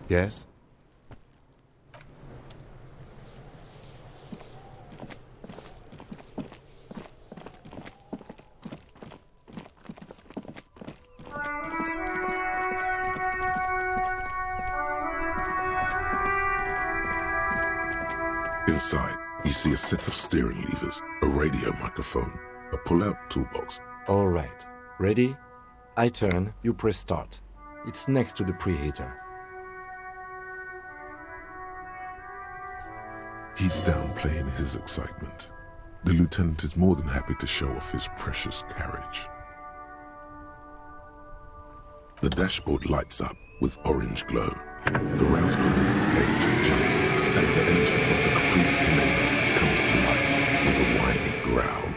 Yes? Inside, you see a set of steering levers, a radio microphone, a pull-out toolbox. All right. Ready? I turn, you press start. It's next to the preheater. He's downplaying his excitement. The lieutenant is more than happy to show off his precious carriage. The dashboard lights up with orange glow. The rounds per minute gauge jumps, and the engine of the Caprice Canadian comes to life with a whiny growl.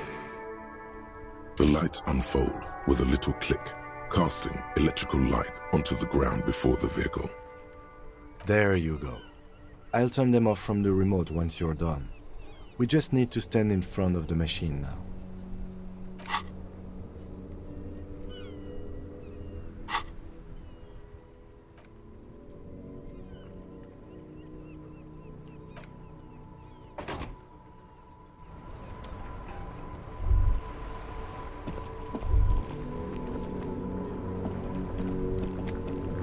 The lights unfold with a little click, casting electrical light onto the ground before the vehicle. There you go. I'll turn them off from the remote once you're done. We just need to stand in front of the machine now.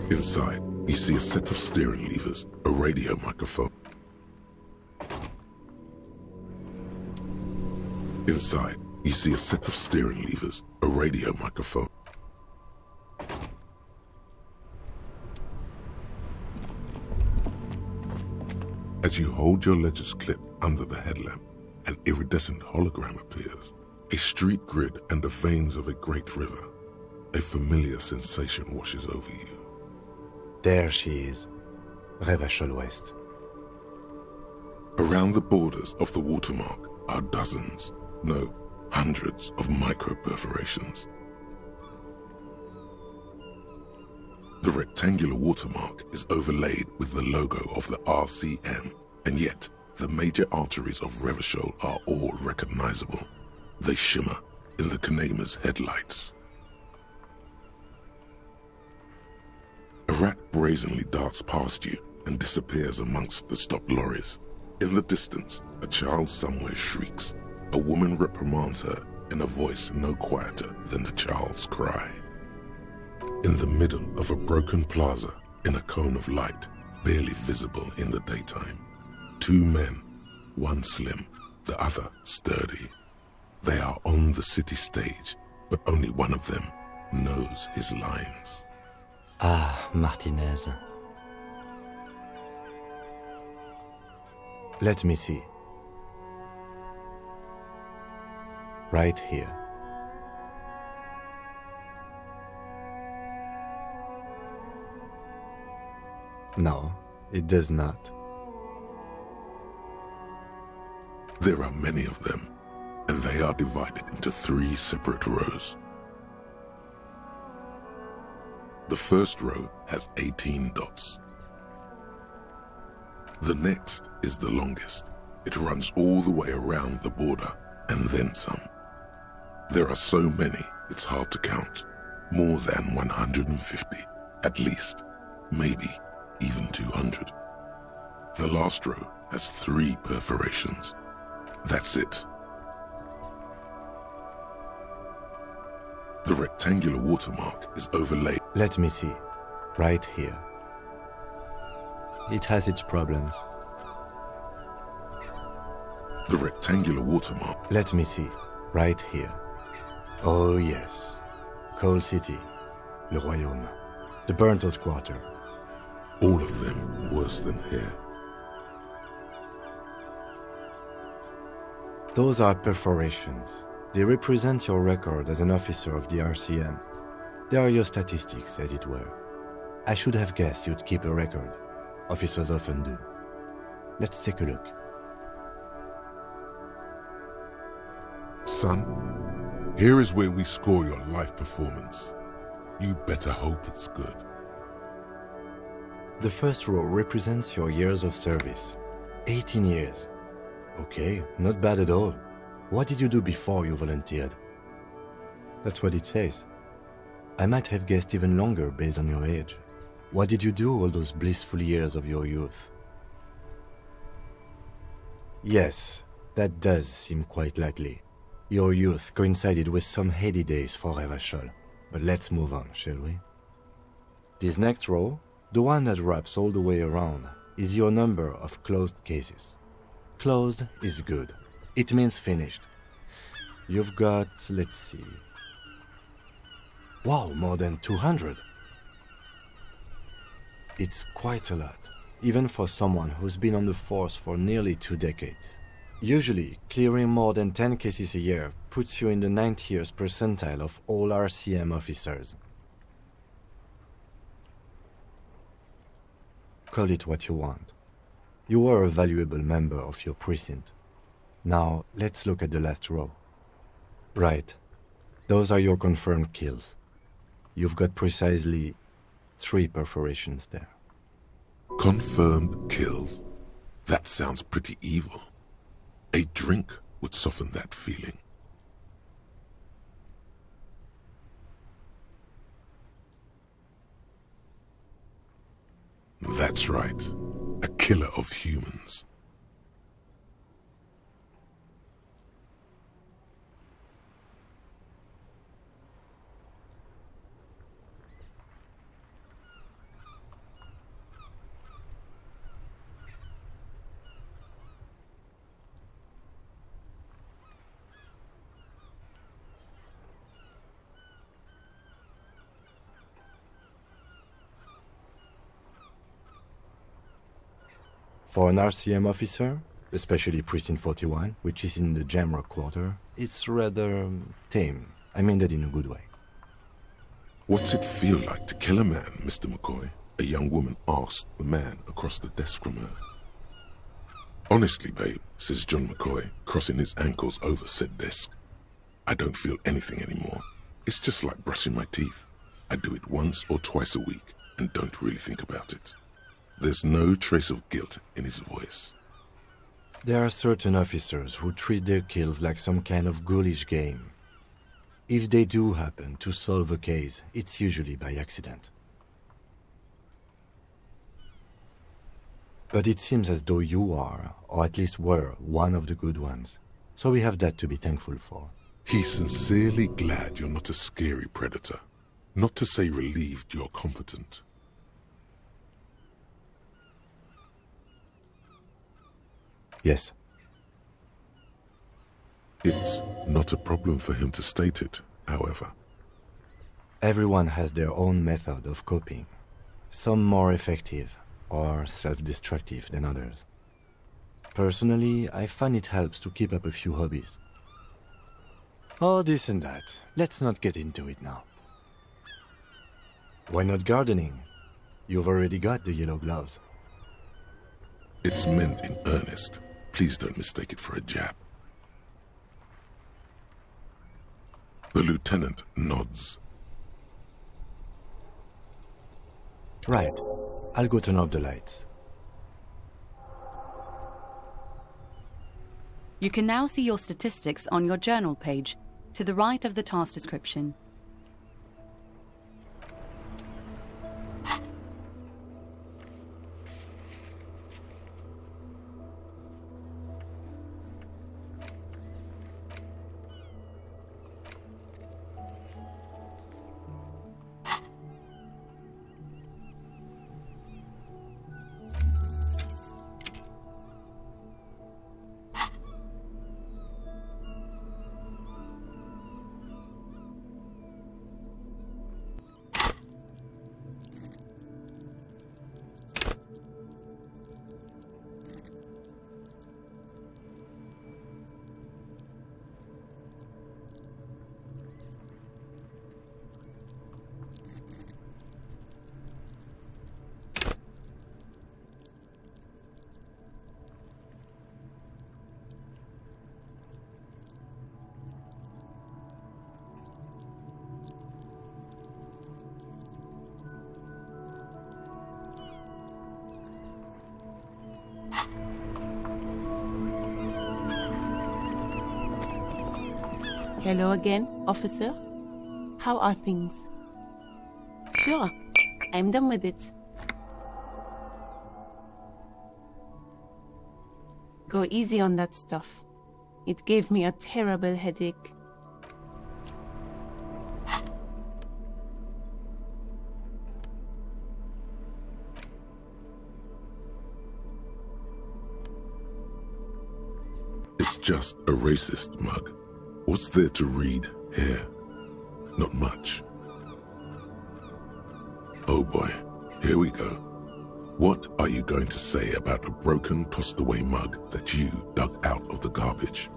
Inside, you see a set of steering levers, a radio microphone. Inside, you see a set of steering levers, a radio microphone. As you hold your ledger's clip under the headlamp, an iridescent hologram appears. A street grid and the veins of a great river. A familiar sensation washes over you. There she is. Revachol West. Around the borders of the watermark are dozens, no, hundreds of micro-perforations. The rectangular watermark is overlaid with the logo of the RCM, and yet the major arteries of Revachol are all recognizable. They shimmer in the Kanema's headlights. A rat brazenly darts past you and disappears amongst the stopped lorries. In the distance, a child somewhere shrieks. A woman reprimands her in a voice no quieter than the child's cry. In the middle of a broken plaza, in a cone of light, barely visible in the daytime, two men, one slim, the other sturdy. They are on the city stage, but only one of them knows his lines. Ah, Martinez. Let me see. Right here. No, it does not. There are many of them, and they are divided into 3 separate rows. The first row has 18 dots. The next is the longest. It runs all the way around the border, and then some. There are so many, it's hard to count. More than 150, at least, maybe even 200. The last row has 3 perforations. That's it. The rectangular watermark is overlaid. Let me see. Right here. It has its problems. The rectangular watermark. Let me see. Right here. Oh yes. Coal City. Le Royaume. The burnt-out quarter. All of them worse than here. Those are perforations. They represent your record as an officer of the RCM. They are your statistics, as it were. I should have guessed you'd keep a record. Officers often do. Let's take a look. Son, here is where we score your life performance. You better hope it's good. The first row represents your years of service. 18 years. Okay, not bad at all. What did you do before you volunteered? That's what it says. I might have guessed even longer based on your age. What did you do all those blissful years of your youth? Yes, that does seem quite likely. Your youth coincided with some heady days for Revachol. But let's move on, shall we? This next row, the one that wraps all the way around, is your number of closed cases. Closed is good. It means finished. You've got, let's see... Wow, more than 200! It's quite a lot, even for someone who's been on the force for nearly 2 decades. Usually, clearing more than 10 cases a year puts you in the 90th percentile of all RCM officers. Call it what you want. You are a valuable member of your precinct. Now, let's look at the last row. Right. Those are your confirmed kills. You've got precisely 3 perforations there. Confirmed kills? That sounds pretty evil. A drink would soften that feeling. That's right. A killer of humans. For an RCM officer, especially Precinct 41, which is in the Jamrock quarter, it's rather tame. I mean that in a good way. What's it feel like to kill a man, Mr. McCoy? A young woman asked the man across the desk from her. Honestly, babe, says John McCoy, crossing his ankles over said desk. I don't feel anything anymore. It's just like brushing my teeth. I do it once or twice a week and don't really think about it. There's no trace of guilt in his voice. There are certain officers who treat their kills like some kind of ghoulish game. If they do happen to solve a case, it's usually by accident. But it seems as though you are, or at least were, one of the good ones. So we have that to be thankful for. He's sincerely glad you're not a scary predator. Not to say relieved you're competent. Yes. It's not a problem for him to state it, however. Everyone has their own method of coping. Some more effective or self-destructive than others. Personally, I find it helps to keep up a few hobbies. Oh, this and that. Let's not get into it now. Why not gardening? You've already got the yellow gloves. It's meant in earnest. Please don't mistake it for a jab. The lieutenant nods. Right. I'll go turn off the lights. You can now see your statistics on your journal page, to the right of the task description. Hello again, officer. How are things? Sure, I'm done with it. go easy on that stuff. It gave me a terrible headache. It's just a racist mug. What's there to read here? Not much. Oh boy, here we go. What are you going to say about a broken, tossed-away mug that you dug out of the garbage?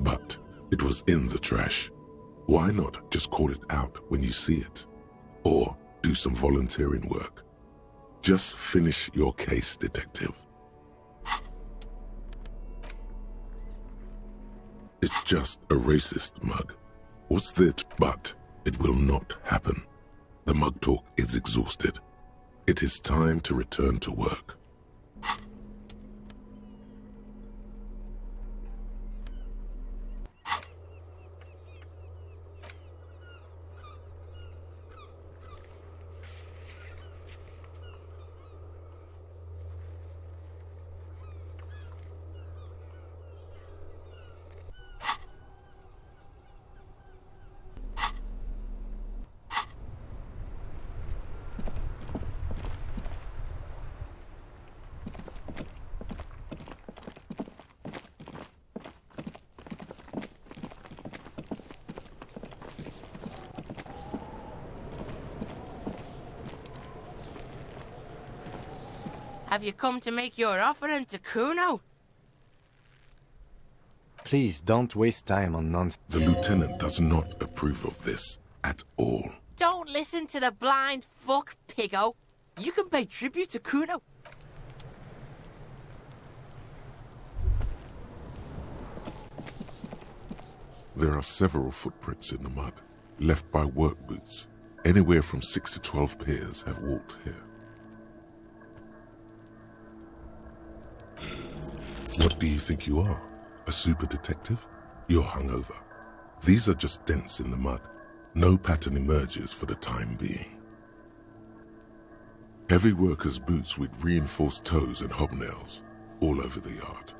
But it was in the trash. Why not just call it out when you see it? Or do some volunteering work? Just finish your case, detective. It's just a racist mug. What's that? But it will not happen. The mug talk is exhausted. It is time to return to work. Have you come to make your offering to Kuno? Please don't waste time on nonsense. The lieutenant does not approve of this at all. Don't listen to the blind fuck, piggo. You can pay tribute to Kuno. There are several footprints in the mud, left by work boots. Anywhere from 6 to 12 pairs have walked here. What do you think you are? A super detective? You're hungover. These are just dents in the mud. No pattern emerges for the time being. Heavy workers' boots with reinforced toes and hobnails all over the yard.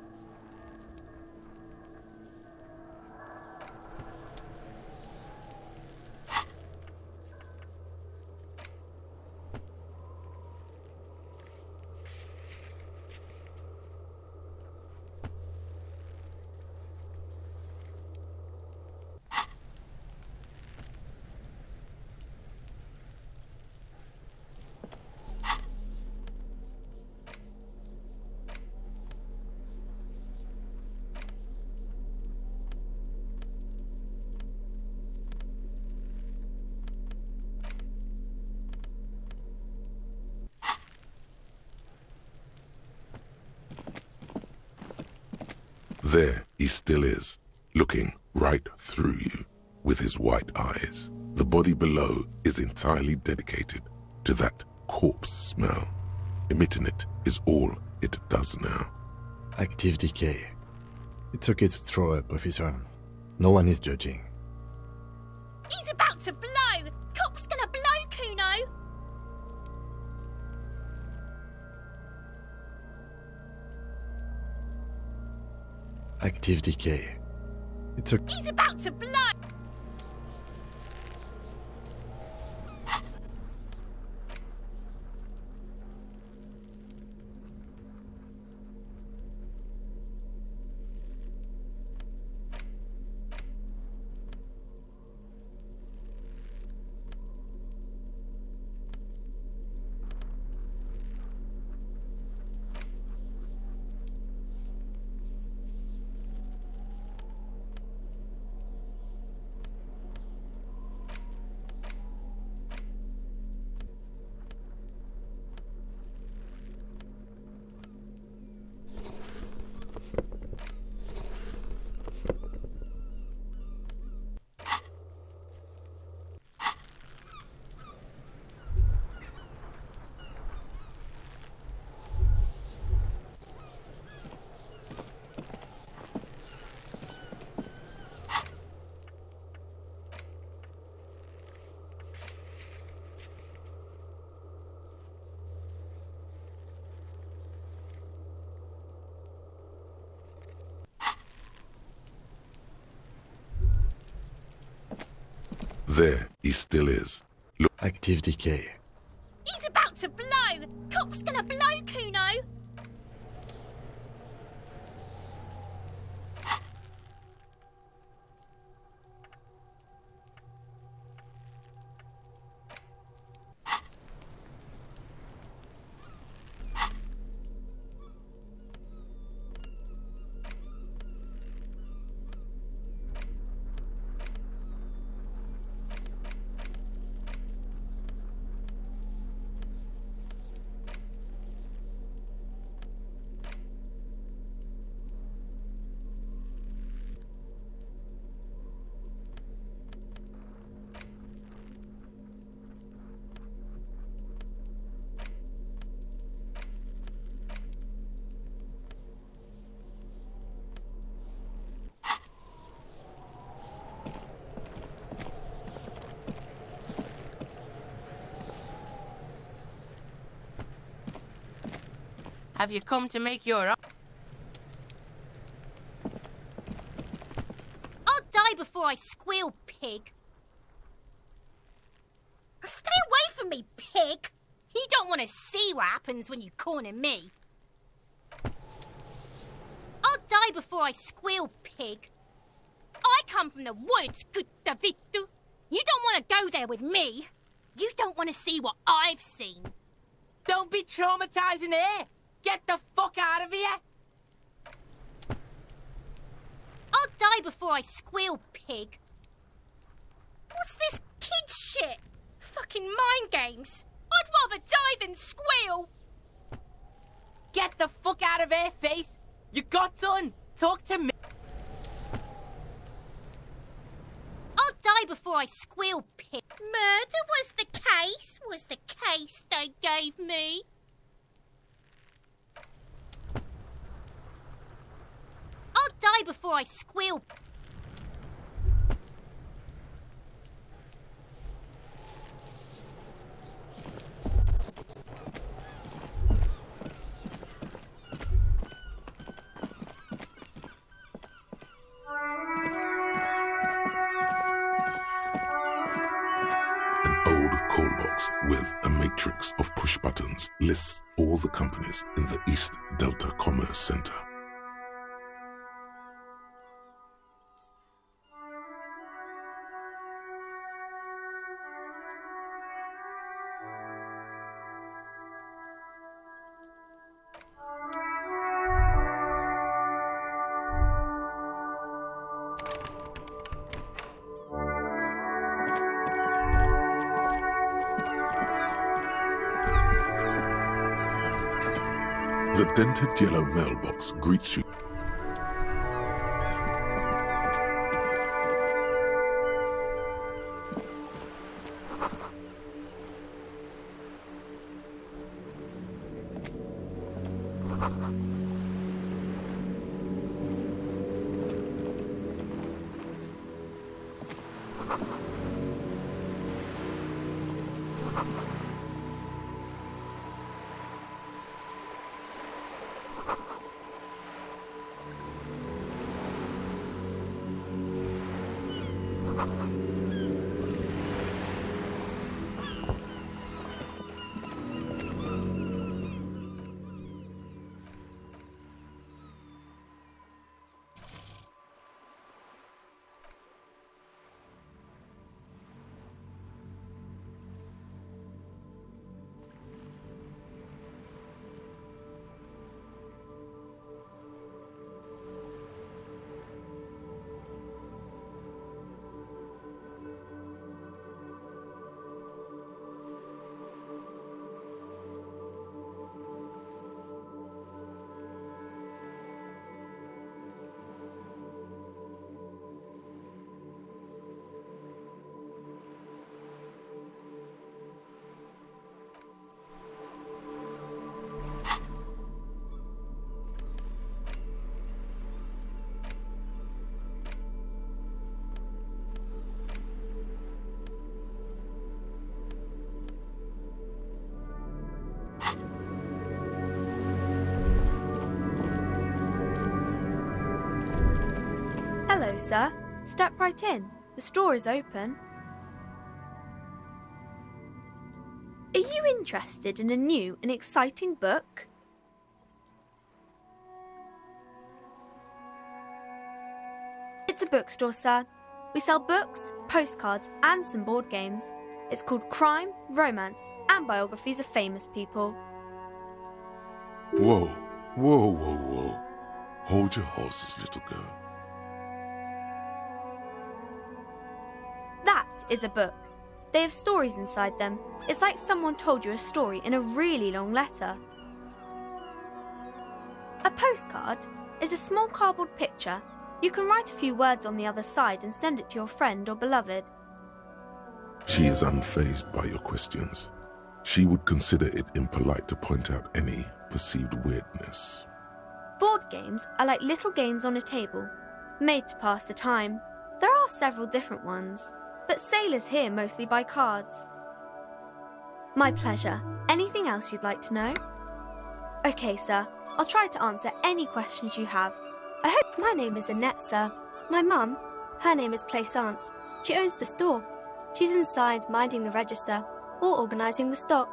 There he still is, looking right through you with his white eyes. The body below is entirely dedicated to that corpse smell. Emitting it is all it does now. Active decay. It's okay to throw up, officer. No one is judging. He's about to blow! Cop's gonna blow, Kuno! Active decay. It's okay. He's about to blow! There he still is. Look, Active decay. He's about to blow! Cop's gonna blow, Kuno! Have you come to make your... I'll die before I squeal, pig. Stay away from me, pig! You don't want to see what happens when you corner me. I'll die before I squeal, pig. I come from the woods, good Davidu. You don't want to go there with me. You don't want to see what I've seen. Don't be traumatizing here! Get the fuck out of here! I'll die before I squeal, pig. What's this kid shit? Fucking mind games. I'd rather die than squeal. Get the fuck out of here, face! You got done! Talk to me! I'll die before I squeal, pig. Murder was the case they gave me. I'll die before I squeal. an old call box with a matrix of push buttons lists all the companies in the East Delta Commerce Center. The dented yellow mailbox greets you. Hello, sir. Step right in. The store is open. Are you interested in a new and exciting book? It's a bookstore, sir. We sell books, postcards, and some board games. It's called Crime, Romance, and Biographies of Famous People. Whoa, whoa, whoa, whoa. Hold your horses, little girl. That is a book. They have stories inside them. It's like someone told you a story in a really long letter. A postcard is a small cardboard picture. You can write a few words on the other side and send it to your friend or beloved. She is unfazed by your questions. She would consider it impolite to point out any perceived weirdness. Board games are like little games on a table, made to pass the time. There are several different ones, but sailors here mostly buy cards. My pleasure. Anything else you'd like to know? Okay, sir. I'll try to answer any questions you have. I hope. My name is Annette, sir. My mum, her name is Plaisance. She owns the store. She's inside minding the register or organising the stock.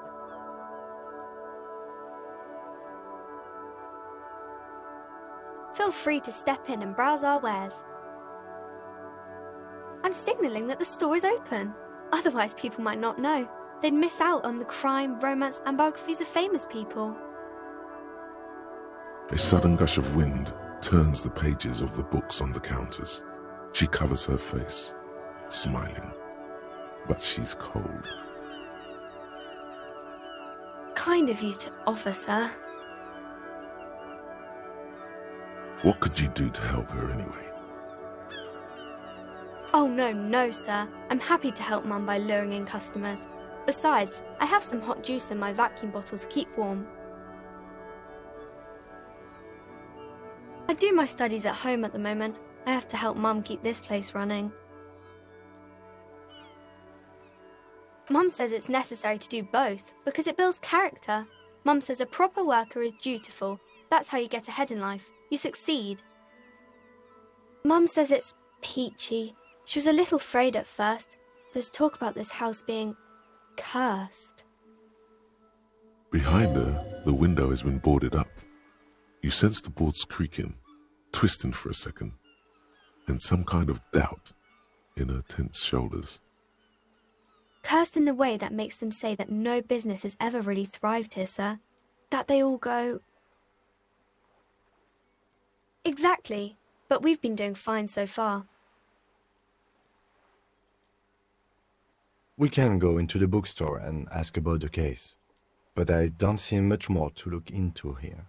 Feel free to step in and browse our wares. I'm signalling that the store is open. Otherwise, people might not know. They'd miss out on the crime, romance, and biographies of famous people. A sudden gush of wind turns the pages of the books on the counters. She covers her face, smiling. But she's cold. Kind of you to offer, sir. What could you do to help her anyway? Oh, no, sir. I'm happy to help Mum by luring in customers. Besides, I have some hot juice in my vacuum bottle to keep warm. I do my studies at home at the moment. I have to help Mum keep this place running. Mum says it's necessary to do both because it builds character. Mum says a proper worker is dutiful. That's how you get ahead in life. You succeed. Mum says it's peachy. She was a little afraid at first. There's talk about this house being cursed. Behind her, the window has been boarded up. You sense the boards creaking, twisting for a second, and some kind of doubt in her tense shoulders. Cursed in the way that makes them say that no business has ever really thrived here, sir. That they all go... Exactly, but we've been doing fine so far. We can go into the bookstore and ask about the case, but I don't see much more to look into here.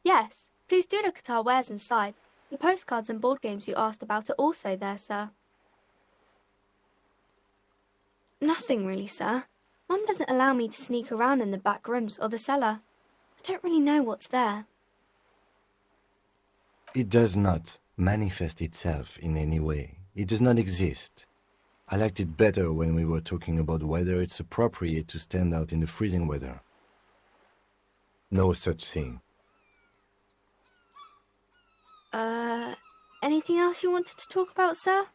Yes, please do look at our wares inside. The postcards and board games you asked about are also there, sir. Nothing really, sir. Mum doesn't allow me to sneak around in the back rooms or the cellar. I don't really know what's there. It does not manifest itself in any way. It does not exist. I liked it better when we were talking about whether it's appropriate to stand out in the freezing weather. No such thing. Anything else you wanted to talk about, sir?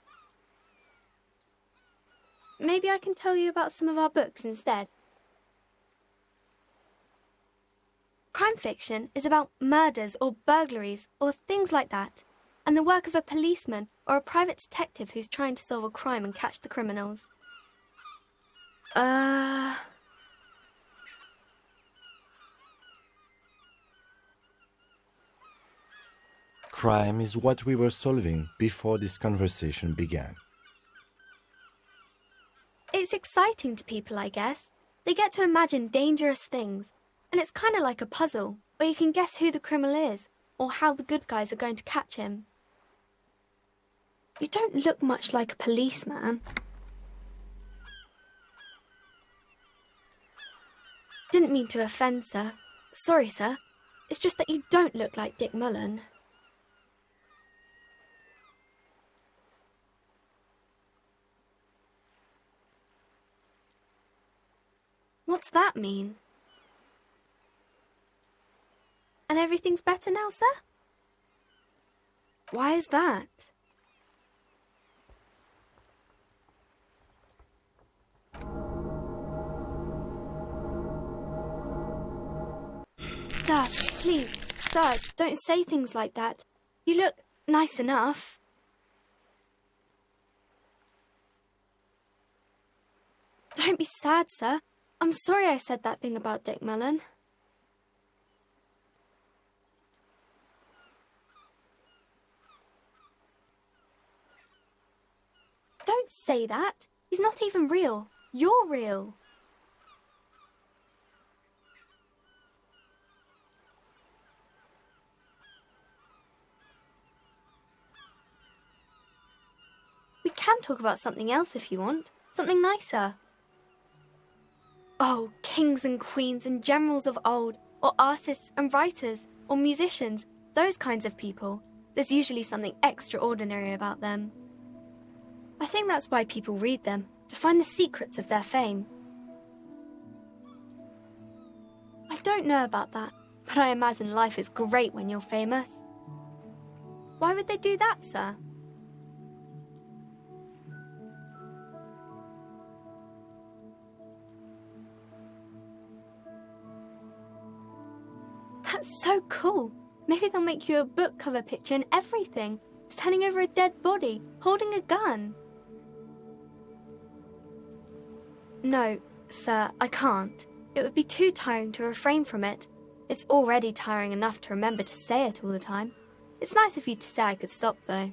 Maybe I can tell you about some of our books instead. Crime fiction is about murders or burglaries or things like that, and the work of a policeman or a private detective who's trying to solve a crime and catch the criminals. Crime is what we were solving before this conversation began. It's exciting to people, I guess. They get to imagine dangerous things, and it's kind of like a puzzle, where you can guess who the criminal is, or how the good guys are going to catch him. You don't look much like a policeman. Didn't mean to offend, sir. Sorry, sir. It's just that you don't look like Dick Mullen. What's that mean? And everything's better now, sir? Why is that? Sir, please, sir, don't say things like that. You look nice enough. Don't be sad, sir. I'm sorry I said that thing about Dick Mullen. Don't say that. He's not even real. You're real. We can talk about something else if you want. Something nicer. Oh, kings and queens and generals of old, or artists and writers, or musicians, those kinds of people. There's usually something extraordinary about them. I think that's why people read them, to find the secrets of their fame. I don't know about that, but I imagine life is great when you're famous. Why would they do that, sir? That's so cool. Maybe they'll make you a book cover picture and everything. Standing over a dead body, holding a gun. No, sir, I can't. It would be too tiring to refrain from it. It's already tiring enough to remember to say it all the time. It's nice of you to say I could stop, though.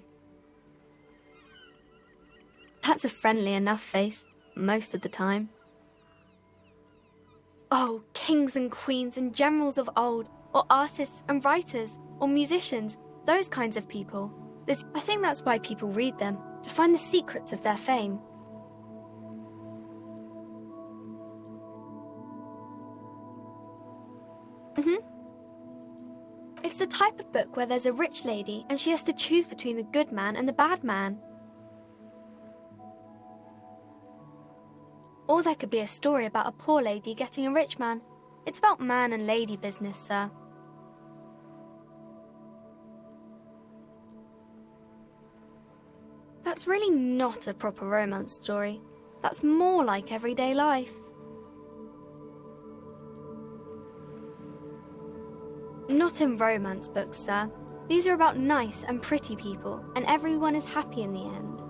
That's a friendly enough face, most of the time. Oh, kings and queens and generals of old, or artists and writers, or musicians, those kinds of people. I think that's why people read them, to find the secrets of their fame. It's the type of book where there's a rich lady and she has to choose between the good man and the bad man. Or there could be a story about a poor lady getting a rich man. It's about man and lady business, sir. That's really not a proper romance story. That's more like everyday life. Not in romance books, sir. These are about nice and pretty people, and everyone is happy in the end.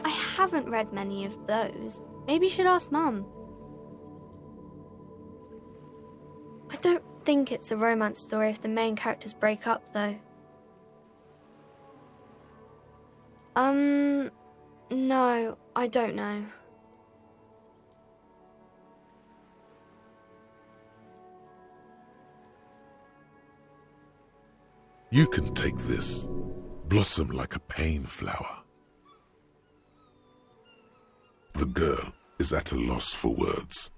I haven't read many of those. Maybe you should ask Mum. I don't think it's a romance story if the main characters break up, though. No, I don't know. You can take this. Blossom like a pain flower. The girl is at a loss for words.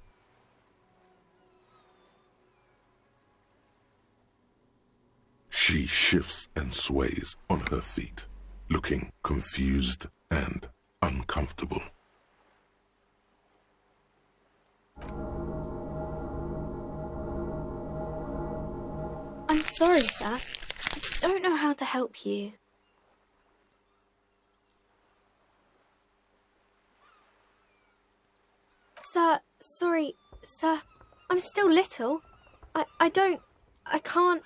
She shifts and sways on her feet, looking confused and uncomfortable. I'm sorry, sir. I don't know how to help you. Sir, sorry, sir. I'm still little. I can't...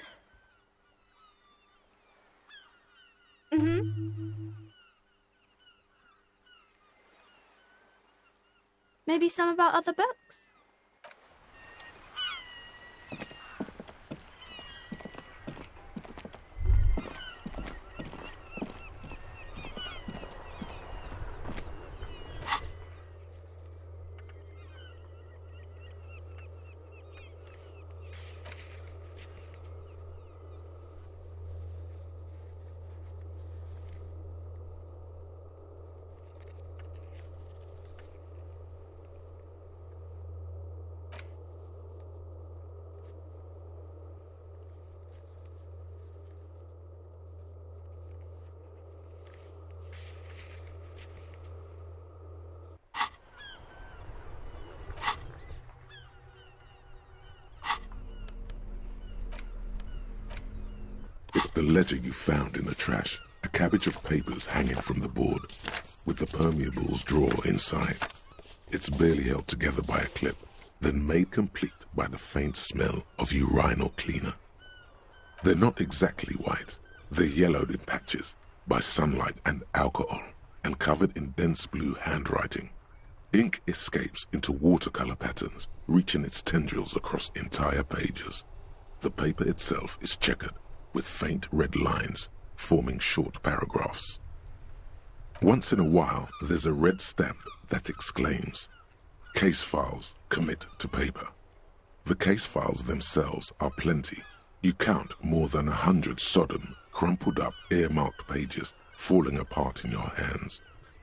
Maybe some about other books? The ledger you found in the trash, a cabbage of papers hanging from the board, with the permeables drawer inside. It's barely held together by a clip, then made complete by the faint smell of urinal cleaner. They're not exactly white. They're yellowed in patches by sunlight and alcohol, and covered in dense blue handwriting. Ink escapes into watercolor patterns, reaching its tendrils across entire pages. The paper itself is checkered, with faint red lines forming short paragraphs. Once in a while, there's a red stamp that exclaims, "Case files commit to paper." The case files themselves are plenty. You count more than 100 sodden, crumpled up, earmarked pages falling apart in your hands.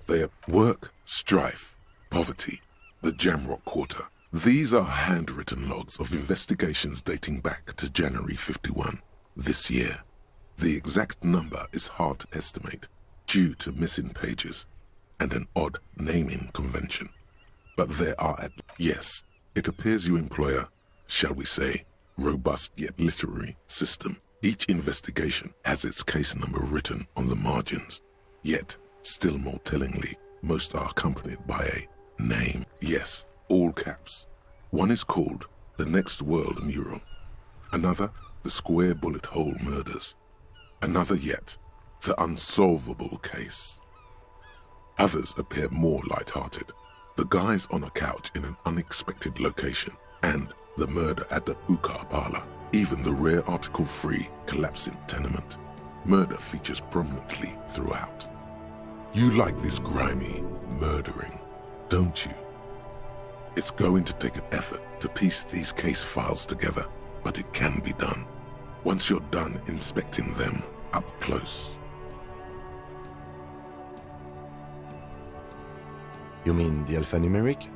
They are work, strife, poverty, the Jamrock Quarter. These are handwritten logs of investigations dating back to January 51, this year. The exact number is hard to estimate, due to missing pages and an odd naming convention. But there are yes, it appears you employ a, shall we say, robust yet literary system. Each investigation has its case number written on the margins. Yet, still more tellingly, most are accompanied by a name. Yes, all caps. One is called The Next World Mural. Another, The Square Bullet Hole Murders. Another yet, The Unsolvable Case. Others appear more light-hearted. The guys on a couch in an unexpected location, and the murder at the hookah parlor. Even the rare article-free collapsing tenement. Murder features prominently throughout. You like this grimy murdering, don't you? It's going to take an effort to piece these case files together, but it can be done. Once you're done inspecting them up close. You mean the alphanumeric?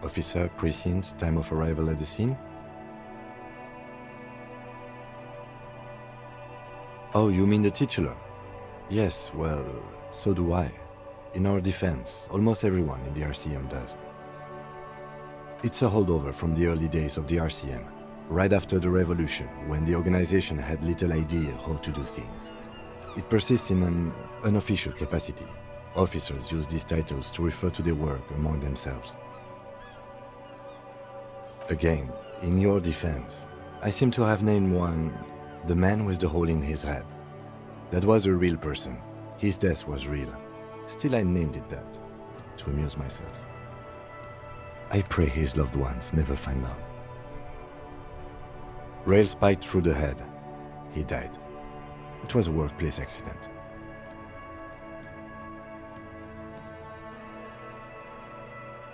Officer, precinct, time of arrival at the scene? Oh, you mean the titular? Yes, well, so do I. In our defense, almost everyone in the RCM does. It's a holdover from the early days of the RCM, right after the revolution, when the organization had little idea how to do things. It persists in an unofficial capacity. Officers use these titles to refer to their work among themselves. Again, in your defense, I seem to have named one, the man with the hole in his head. That was a real person. His death was real. Still, I named it that, to amuse myself. I pray his loved ones never find out. Rail spiked through the head. He died. It was a workplace accident.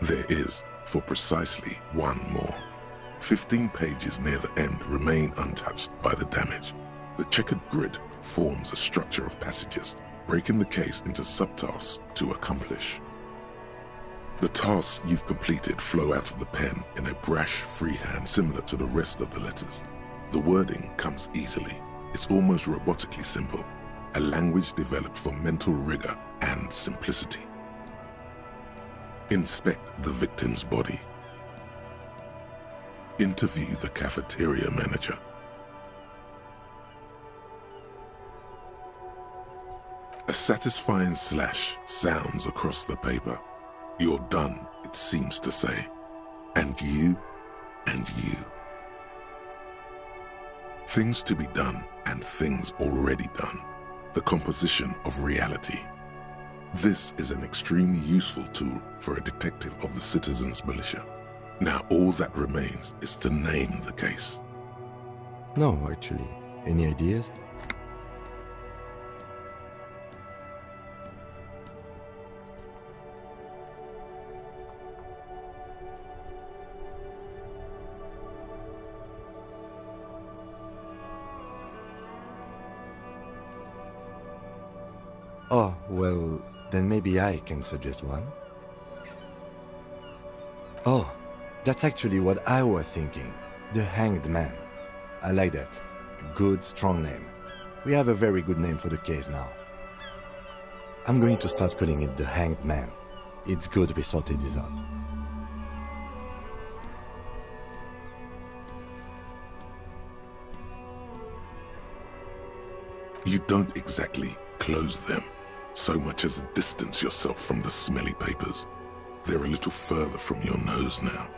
There is, for precisely one more. 15 pages near the end remain untouched by the damage. The checkered grid forms a structure of passages, breaking the case into subtasks to accomplish. The tasks you've completed flow out of the pen in a brash freehand similar to the rest of the letters. The wording comes easily. It's almost robotically simple, a language developed for mental rigor and simplicity. Inspect the victim's body. Interview the cafeteria manager. A satisfying slash sounds across the paper. You're done, it seems to say. And you, and you. Things to be done and things already done. The composition of reality. This is an extremely useful tool for a detective of the citizens' militia. Now all that remains is to name the case. No, actually. Any ideas? Oh, well, then maybe I can suggest one. Oh, that's actually what I was thinking. The Hanged Man. I like that. A good, strong name. We have a very good name for the case now. I'm going to start calling it the Hanged Man. It's good we sorted this out. You don't exactly close them, so much as distance yourself from the smelly papers. They're a little further from your nose now.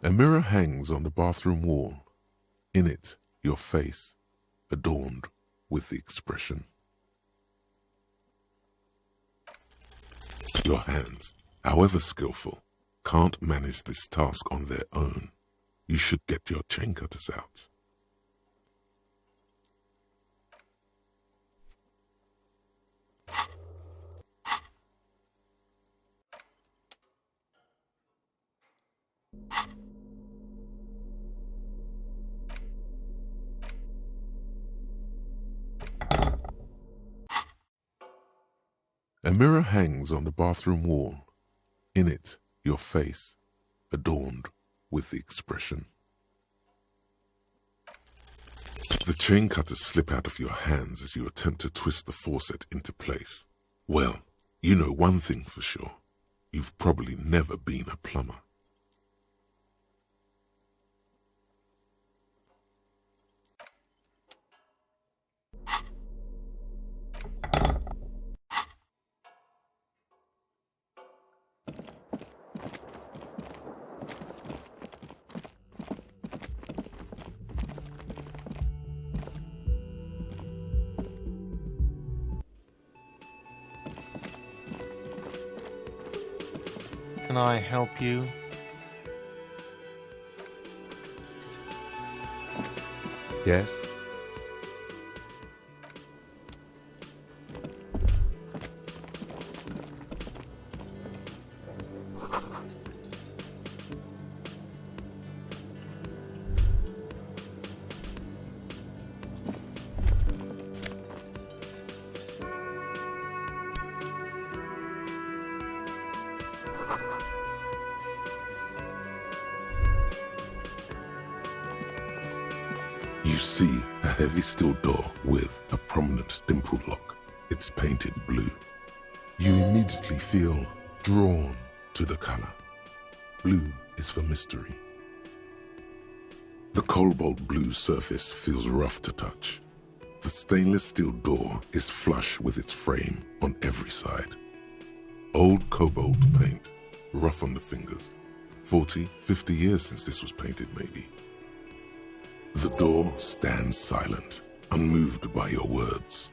A mirror hangs on the bathroom wall. In it, your face, adorned with the expression. Your hands, however skillful, can't manage this task on their own. You should get your chain cutters out. A mirror hangs on the bathroom wall. In it, your face, adorned with the expression. The chain cutters slip out of your hands as you attempt to twist the faucet into place. Well, you know one thing for sure. You've probably never been a plumber. Can I help you? Yes? You see a heavy steel door with a prominent dimple lock. It's painted blue. You immediately feel drawn to the color. Blue is for mystery. The cobalt blue surface feels rough to touch. The stainless steel door is flush with its frame on every side. Old cobalt paint, rough on the fingers. 40, 50 years since this was painted, maybe. The door stands silent, unmoved by your words.